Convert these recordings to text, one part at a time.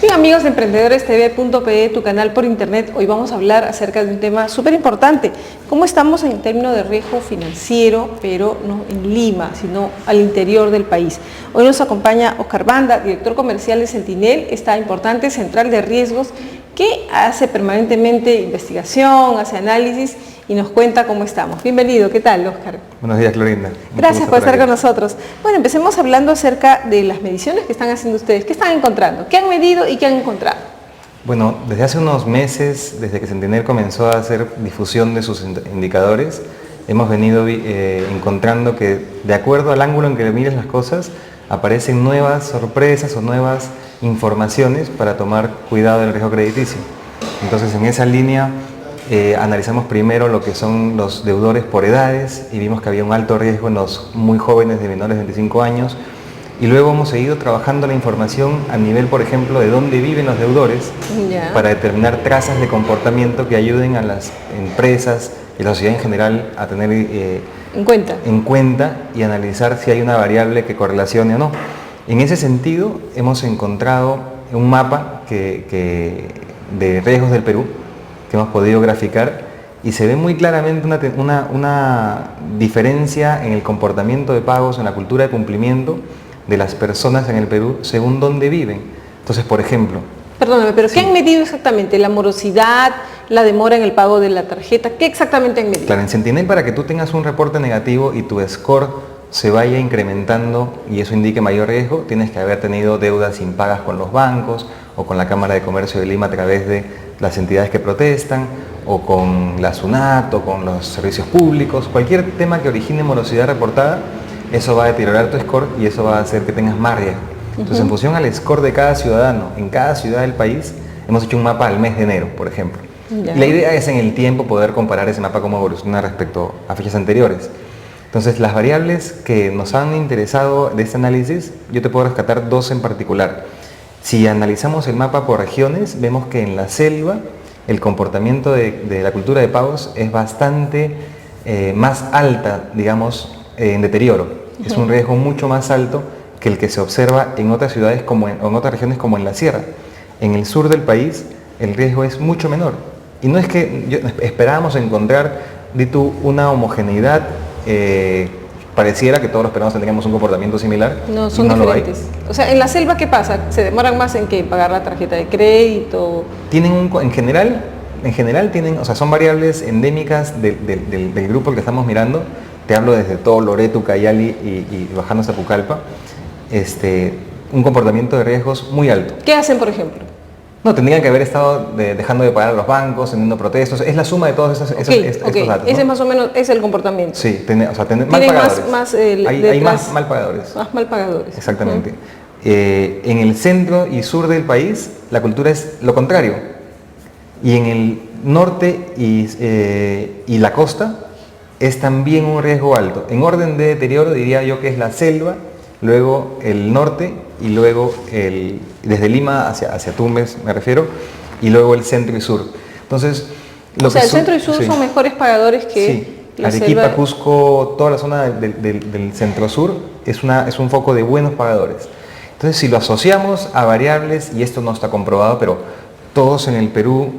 Bien, amigos de Emprendedorestv.pe, tu canal por internet, hoy vamos a hablar acerca de un tema súper importante. ¿Cómo estamos en términos de riesgo financiero, pero no en Lima, sino al interior del país? Hoy nos acompaña Oscar Banda, director comercial de Sentinel, esta importante central de riesgos que hace permanentemente investigación, hace análisis y nos cuenta cómo estamos. Bienvenido, ¿qué tal, Oscar? Buenos días, Clorinda. Gracias por estar con nosotros. Bueno, empecemos hablando acerca de las mediciones que están haciendo ustedes. ¿Qué están encontrando? ¿Qué han medido y qué han encontrado? Bueno, desde hace unos meses, desde que Sentinel comenzó a hacer difusión de sus indicadores, hemos venido encontrando que, de acuerdo al ángulo en que mires las cosas, aparecen nuevas sorpresas o nuevas informaciones para tomar cuidado del riesgo crediticio. Entonces, en esa línea, analizamos primero lo que son los deudores por edades y vimos que había un alto riesgo en los muy jóvenes de menores de 25 años. Y luego hemos seguido trabajando la información a nivel, por ejemplo, de dónde viven los deudores, para determinar trazas de comportamiento que ayuden a las empresas y la sociedad en general a tener en cuenta y analizar si hay una variable que correlacione o no. En ese sentido, hemos encontrado un mapa de riesgos del Perú que hemos podido graficar y se ve muy claramente una diferencia en el comportamiento de pagos, en la cultura de cumplimiento de las personas en el Perú según dónde viven. Entonces, por ejemplo... Perdóname, pero ¿qué han medido exactamente? ¿La morosidad, la demora en el pago de la tarjeta? ¿Qué exactamente han medido? Claro, en Sentinel, para que tú tengas un reporte negativo y tu score se vaya incrementando y eso indique mayor riesgo, tienes que haber tenido deudas impagas con los bancos o con la Cámara de Comercio de Lima a través de las entidades que protestan, o con la SUNAT, o con los servicios públicos. Cualquier tema que origine morosidad reportada, eso va a deteriorar tu score y eso va a hacer que tengas más riesgo. Entonces, en función al score de cada ciudadano, en cada ciudad del país, hemos hecho un mapa al mes de enero, por ejemplo. Y la idea es en el tiempo poder comparar ese mapa cómo evoluciona respecto a fechas anteriores. Entonces, las variables que nos han interesado de este análisis, yo te puedo rescatar dos en particular. Si analizamos el mapa por regiones, vemos que en la selva el comportamiento de la cultura de pagos es bastante más alta, digamos, en deterioro. Es un riesgo mucho más alto que el que se observa en otras ciudades o en otras regiones como en la sierra. En el sur del país el riesgo es mucho menor. Y no es que esperábamos encontrar, una homogeneidad, pareciera que todos los peruanos tendríamos un comportamiento similar. No, son diferentes. O sea, en la selva, ¿qué pasa? ¿Se demoran más en qué? ¿Pagar la tarjeta de crédito? Tienen en general tienen, o sea, son variables endémicas del grupo que estamos mirando. Te hablo desde todo Loreto, Ucayali y bajando hasta Pucallpa. Un comportamiento de riesgos muy alto. ¿Qué hacen, por ejemplo? No, tendrían que haber estado dejando de pagar a los bancos, teniendo protestos. Es la suma de todos estos datos, Ese ¿no? más o menos es el comportamiento. Sí, mal pagadores. Hay más mal pagadores. Más mal pagadores. Exactamente. En el centro y sur del país, la cultura es lo contrario. Y en el norte y la costa, es también un riesgo alto. En orden de deterioro diría yo que es la selva, luego el norte y luego desde Lima hacia Tumbes me refiero, y luego el centro y sur. Entonces, el centro y sur son mejores pagadores que la Arequipa, selva. Cusco, toda la zona del centro sur es un foco de buenos pagadores. Entonces, si lo asociamos a variables, y esto no está comprobado, pero todos en el Perú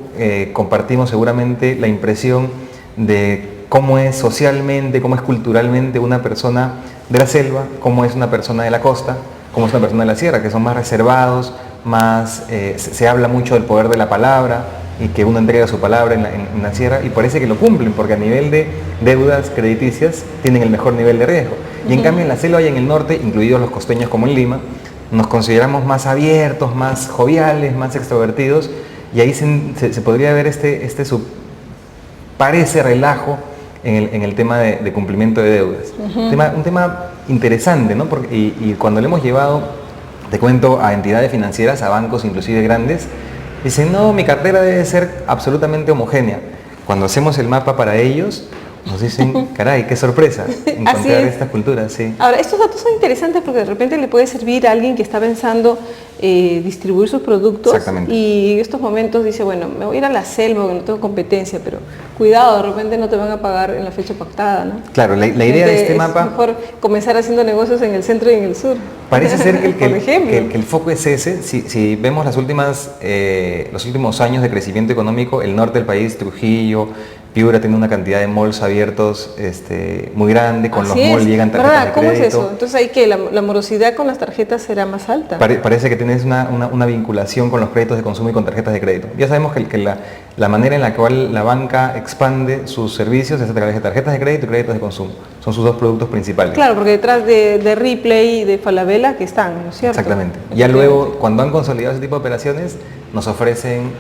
compartimos seguramente la impresión de cómo es socialmente, cómo es culturalmente una persona de la selva, cómo es una persona de la costa, cómo es una persona de la sierra, que son más reservados, se habla mucho del poder de la palabra y que uno entrega su palabra en la sierra y parece que lo cumplen porque a nivel de deudas crediticias tienen el mejor nivel de riesgo. Y en cambio en la selva y en el norte, incluidos los costeños como en Lima, nos consideramos más abiertos, más joviales, más extrovertidos y ahí se podría ver parece relajo en el tema de cumplimiento de deudas. Un tema interesante, ¿no? Y cuando le hemos llevado, te cuento, a entidades financieras, a bancos inclusive grandes, dicen, no, mi cartera debe ser absolutamente homogénea. Cuando hacemos el mapa para ellos, nos dicen, caray, qué sorpresa encontrar estas culturas, sí. Ahora, estos datos son interesantes porque de repente le puede servir a alguien que está pensando distribuir sus productos y en estos momentos dice, bueno, me voy a ir a la selva porque no tengo competencia, pero cuidado, de repente no te van a pagar en la fecha pactada, ¿no? Claro, la idea de este mapa... Es mejor comenzar haciendo negocios en el centro y en el sur. Parece ser que el foco es ese. Si vemos los últimos años de crecimiento económico, el norte del país, Trujillo, Piura tiene una cantidad de malls abiertos muy grande, con los malls llegan tarjetas de crédito. ¿Cómo es eso? Entonces hay que la morosidad con las tarjetas será más alta. Parece que tienes una vinculación con los créditos de consumo y con tarjetas de crédito. Ya sabemos que la manera en la cual la banca expande sus servicios es a través de tarjetas de crédito y créditos de consumo. Son sus dos productos principales. Claro, porque detrás de Ripley y de Falabella que están, ¿no es cierto? Exactamente. Ya luego, cuando han consolidado ese tipo de operaciones, nos ofrecen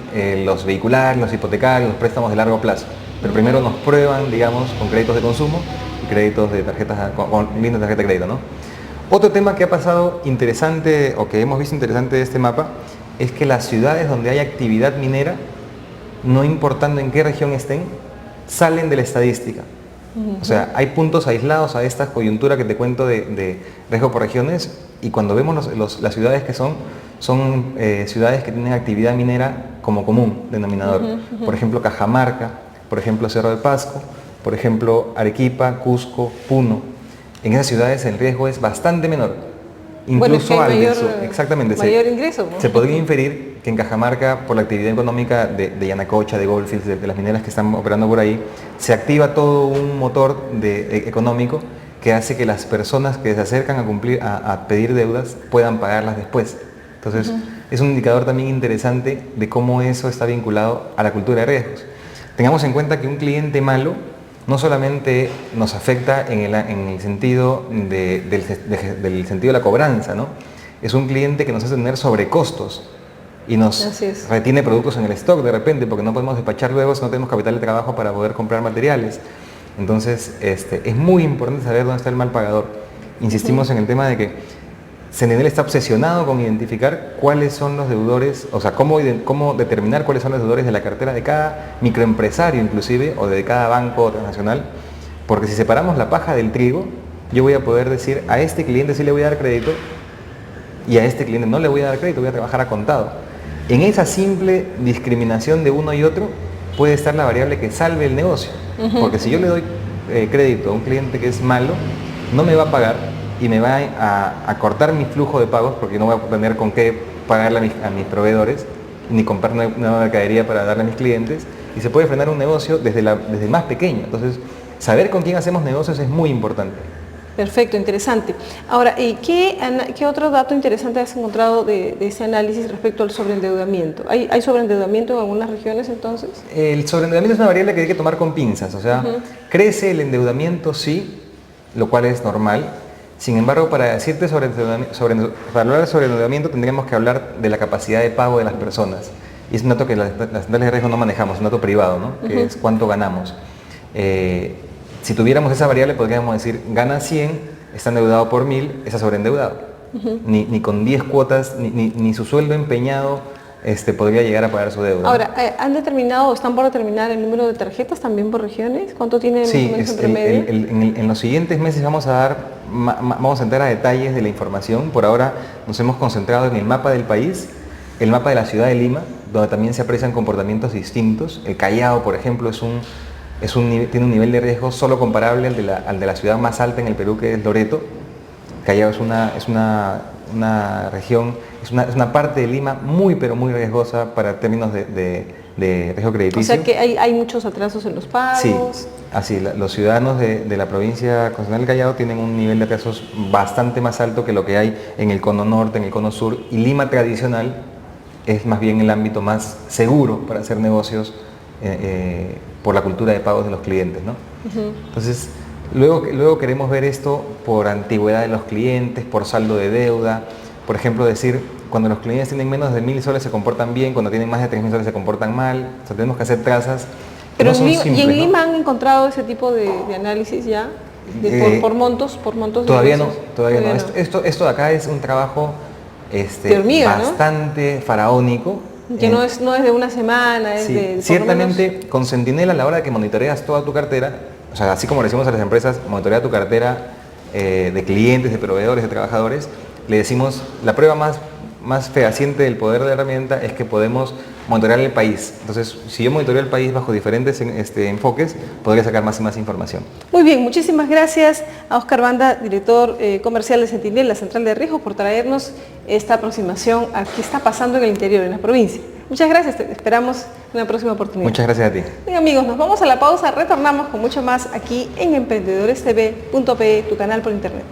los vehiculares, los hipotecarios, los préstamos de largo plazo. Pero primero nos prueban, digamos, con créditos de consumo y créditos de tarjetas, con líneas de tarjeta de crédito, ¿no? Otro tema que ha pasado interesante, o que hemos visto interesante de este mapa, es que las ciudades donde hay actividad minera, no importando en qué región estén, salen de la estadística. O sea, hay puntos aislados a esta coyuntura que te cuento de riesgo por regiones, y cuando vemos las ciudades que son ciudades que tienen actividad minera como común denominador. Por ejemplo, Cajamarca, por ejemplo, Cerro de Pasco, por ejemplo, Arequipa, Cusco, Puno. En esas ciudades el riesgo es bastante menor, incluso exactamente. Mayor ingreso, ¿no? Se podría inferir que en Cajamarca, por la actividad económica de Yanacocha, de Goldfields, de las mineras que están operando por ahí, se activa todo un motor económico que hace que las personas que se acercan a pedir deudas puedan pagarlas después. Entonces, es un indicador también interesante de cómo eso está vinculado a la cultura de riesgos. Tengamos en cuenta que un cliente malo no solamente nos afecta en el sentido del sentido de la cobranza, ¿no? Es un cliente que nos hace tener sobrecostos y nos retiene productos en el stock de repente porque no podemos despachar luego si no tenemos capital de trabajo para poder comprar materiales. Entonces, es muy importante saber dónde está el mal pagador. Insistimos en el tema de que Sentinel está obsesionado con identificar cuáles son los deudores, o sea, cómo determinar cuáles son los deudores de la cartera de cada microempresario inclusive, o de cada banco transnacional, porque si separamos la paja del trigo, yo voy a poder decir, a este cliente sí le voy a dar crédito, y a este cliente no le voy a dar crédito, voy a trabajar a contado. En esa simple discriminación de uno y otro, puede estar la variable que salve el negocio, porque si yo le doy crédito a un cliente que es malo, no me va a pagar, y me va a cortar mi flujo de pagos porque no voy a tener con qué pagarle a mis proveedores ni comprar nueva mercadería para darle a mis clientes, y se puede frenar un negocio desde el más pequeño. Entonces, saber con quién hacemos negocios es muy importante. Perfecto, interesante. Ahora, ¿qué otro dato interesante has encontrado de ese análisis respecto al sobreendeudamiento? ¿Hay sobreendeudamiento en algunas regiones entonces? El sobreendeudamiento es una variable que hay que tomar con pinzas, o sea, crece el endeudamiento, sí, lo cual es normal. Sin embargo, para decirte para hablar de sobreendeudamiento tendríamos que hablar de la capacidad de pago de las personas. Y es un dato que las centrales de riesgo no manejamos, es un dato privado, ¿no? Que es cuánto ganamos. Si tuviéramos esa variable podríamos decir, gana 100, está endeudado por 1000, está sobreendeudado. Ni con 10 cuotas, ni su sueldo empeñado podría llegar a pagar su deuda. Ahora, ¿han determinado o están por determinar el número de tarjetas también por regiones? ¿Cuánto tiene más o menos en promedio? En los siguientes meses vamos a entrar a detalles de la información. Por ahora nos hemos concentrado en el mapa del país, el mapa de la ciudad de Lima, donde también se aprecian comportamientos distintos. El Callao, por ejemplo, tiene un nivel de riesgo solo comparable al de la ciudad más alta en el Perú, que es Loreto. Callao es una región, es una parte de Lima muy pero muy riesgosa para términos de riesgo crediticio. O sea que hay muchos atrasos en los pagos. Sí, así, los ciudadanos de la provincia constitucional del Callao tienen un nivel de atrasos bastante más alto que lo que hay en el cono norte, en el cono sur, y Lima tradicional es más bien el ámbito más seguro para hacer negocios por la cultura de pagos de los clientes, ¿no? Entonces, luego queremos ver esto por antigüedad de los clientes, por saldo de deuda. Por ejemplo, decir, cuando los clientes tienen menos de 1000 soles se comportan bien, cuando tienen más de 3000 soles se comportan mal. O sea, tenemos que hacer trazas que no son simples, ¿y en Lima ¿no? han encontrado ese tipo de análisis ya? ¿Por montos? Todavía no. Esto de acá es un trabajo bastante, ¿no?, faraónico. Que no es de una semana, es de ciertamente con Sentinel, a la hora de que monitoreas toda tu cartera, o sea, así como le decimos a las empresas, monitorea tu cartera de clientes, de proveedores, de trabajadores, le decimos, la prueba más fehaciente del poder de la herramienta es que podemos monitorear el país. Entonces, si yo monitoreo el país bajo diferentes enfoques, podría sacar más y más información. Muy bien, muchísimas gracias a Oscar Banda, director comercial de Sentinel, la central de riesgo, por traernos esta aproximación a qué está pasando en el interior, en la provincia. Muchas gracias, te esperamos en una próxima oportunidad. Muchas gracias a ti. Bien, amigos, nos vamos a la pausa, retornamos con mucho más aquí en emprendedorestv.pe, tu canal por internet.